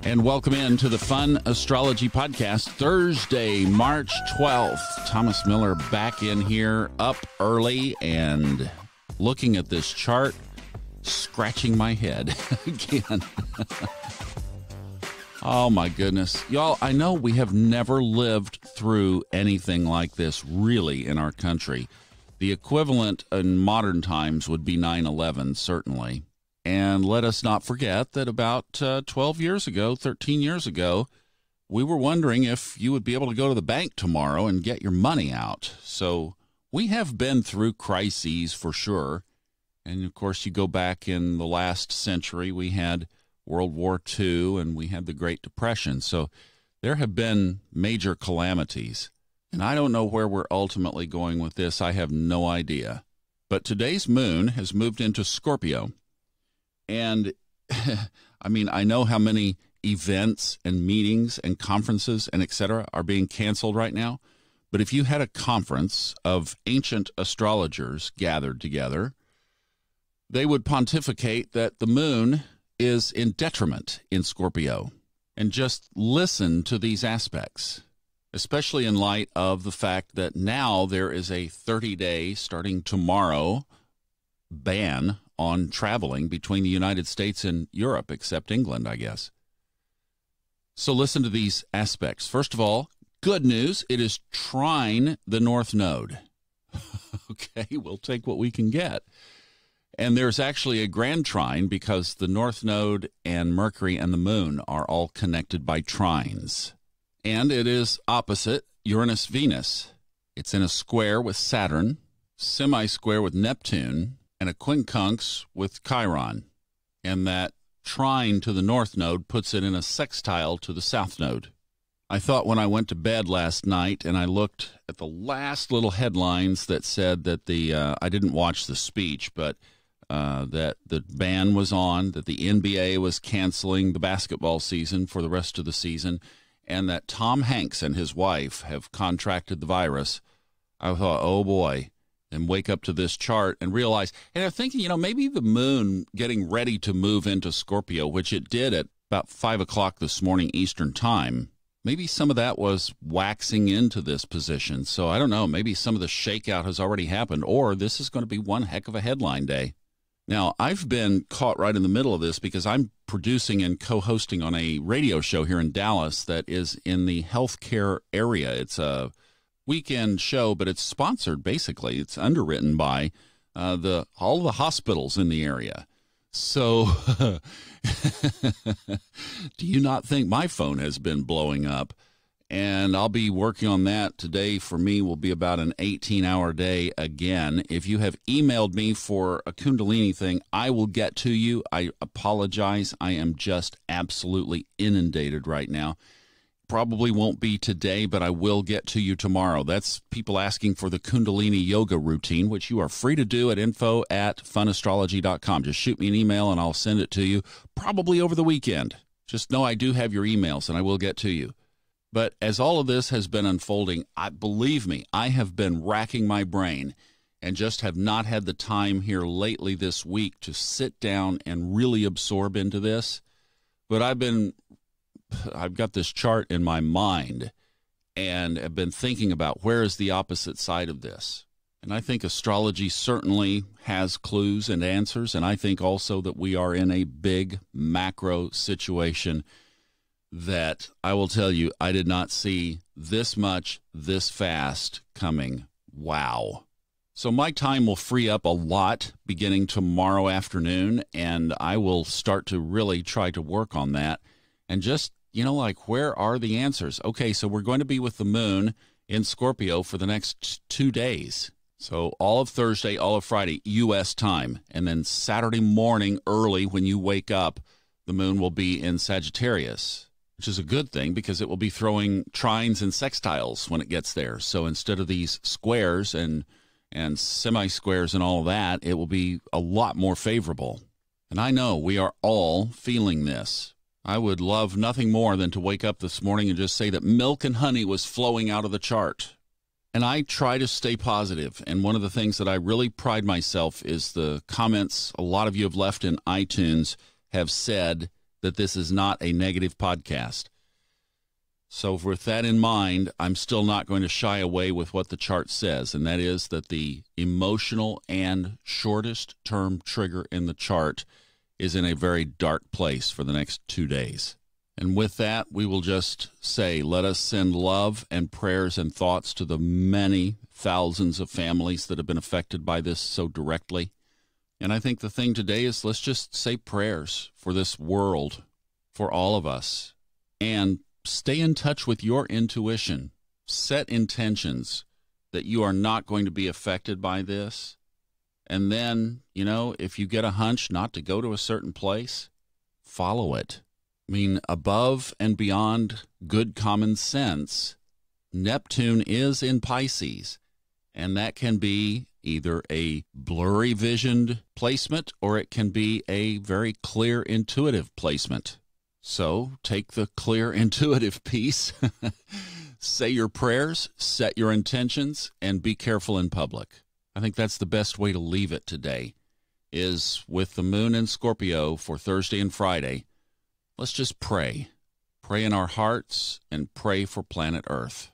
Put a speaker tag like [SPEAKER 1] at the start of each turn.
[SPEAKER 1] And welcome into the Fun Astrology Podcast, Thursday, March 12th. Thomas Miller back in here, up early and looking at this chart, scratching my head again. Oh, my goodness. Y'all, I know we have never lived through anything like this really in our country. The equivalent in modern times would be 9/11, certainly. And let us not forget that about 12 years ago, 13 years ago, we were wondering if you would be able to go to the bank tomorrow and get your money out. So we have been through crises for sure. And, of course, you go back in the last century, we had World War II and we had the Great Depression. So there have been major calamities. And I don't know where we're ultimately going with this. I have no idea. But today's moon has moved into Scorpio. And, I mean, I know how many events and meetings and conferences and et cetera are being canceled right now. But if you had a conference of ancient astrologers gathered together, they would pontificate that the moon is in detriment in Scorpio. And just listen to these aspects, especially in light of the fact that now there is a 30-day, starting tomorrow, ban on traveling between the United States and Europe, except England, I guess. So listen to these aspects. First of all, good news, it is trine the North Node. Okay, we'll take what we can get. And there's actually a grand trine because the North Node and Mercury and the Moon are all connected by trines. And it is opposite Uranus-Venus. It's in a square with Saturn, semi-square with Neptune, and a quincunx with Chiron. And that trine to the North Node puts it in a sextile to the South Node. I thought when I went to bed last night and I looked at the last little headlines that said that I didn't watch the speech, but that the ban was on, that the NBA was canceling the basketball season for the rest of the season, and that Tom Hanks and his wife have contracted the virus. I thought, oh boy, and wake up to this chart and realize, and I'm thinking, maybe the moon getting ready to move into Scorpio, which it did at about 5 o'clock this morning Eastern time, maybe some of that was waxing into this position. So I don't know, maybe some of the shakeout has already happened, or this is going to be one heck of a headline day. Now, I've been caught right in the middle of this because I'm producing and co-hosting on a radio show here in Dallas that is in the healthcare area. It's a weekend show, but it's sponsored, basically. It's underwritten by all the hospitals in the area. So do you not think my phone has been blowing up? And I'll be working on that. Today for me will be about an 18-hour day again. If you have emailed me for a Kundalini thing, I will get to you. I apologize. I am just absolutely inundated right now. Probably won't be today, but I will get to you tomorrow. That's people asking for the Kundalini yoga routine, which you are free to do at info@funastrology.com. Just shoot me an email and I'll send it to you probably over the weekend. Just know I do have your emails and I will get to you. But as all of this has been unfolding, believe me, I have been racking my brain and just have not had the time here lately this week to sit down and really absorb into this. But I've got this chart in my mind and have been thinking about where is the opposite side of this. And I think astrology certainly has clues and answers. And I think also that we are in a big macro situation that I will tell you, I did not see this much, this fast coming. Wow. So my time will free up a lot beginning tomorrow afternoon, and I will start to really try to work on that. And just, where are the answers? Okay, so we're going to be with the moon in Scorpio for the next 2 days. So all of Thursday, all of Friday, U.S. time. And then Saturday morning early when you wake up, the moon will be in Sagittarius, which is a good thing because it will be throwing trines and sextiles when it gets there. So instead of these squares and semi-squares and all of that, it will be a lot more favorable. And I know we are all feeling this. I would love nothing more than to wake up this morning and just say that milk and honey was flowing out of the chart. And I try to stay positive. And one of the things that I really pride myself is the comments a lot of you have left in iTunes have said that this is not a negative podcast. So with that in mind, I'm still not going to shy away with what the chart says, and that is that the emotional and shortest term trigger in the chart is in a very dark place for the next 2 days. And with that, we will just say, let us send love and prayers and thoughts to the many thousands of families that have been affected by this so directly. And I think the thing today is let's just say prayers for this world, for all of us, and stay in touch with your intuition. Set intentions that you are not going to be affected by this. And then, if you get a hunch not to go to a certain place, follow it. I mean, above and beyond good common sense, Neptune is in Pisces, and that can be either a blurry visioned placement or it can be a very clear intuitive placement. So take the clear intuitive piece, say your prayers, set your intentions, and be careful in public. I think that's the best way to leave it today, is with the moon in Scorpio for Thursday and Friday. Let's just pray. Pray in our hearts and pray for planet Earth.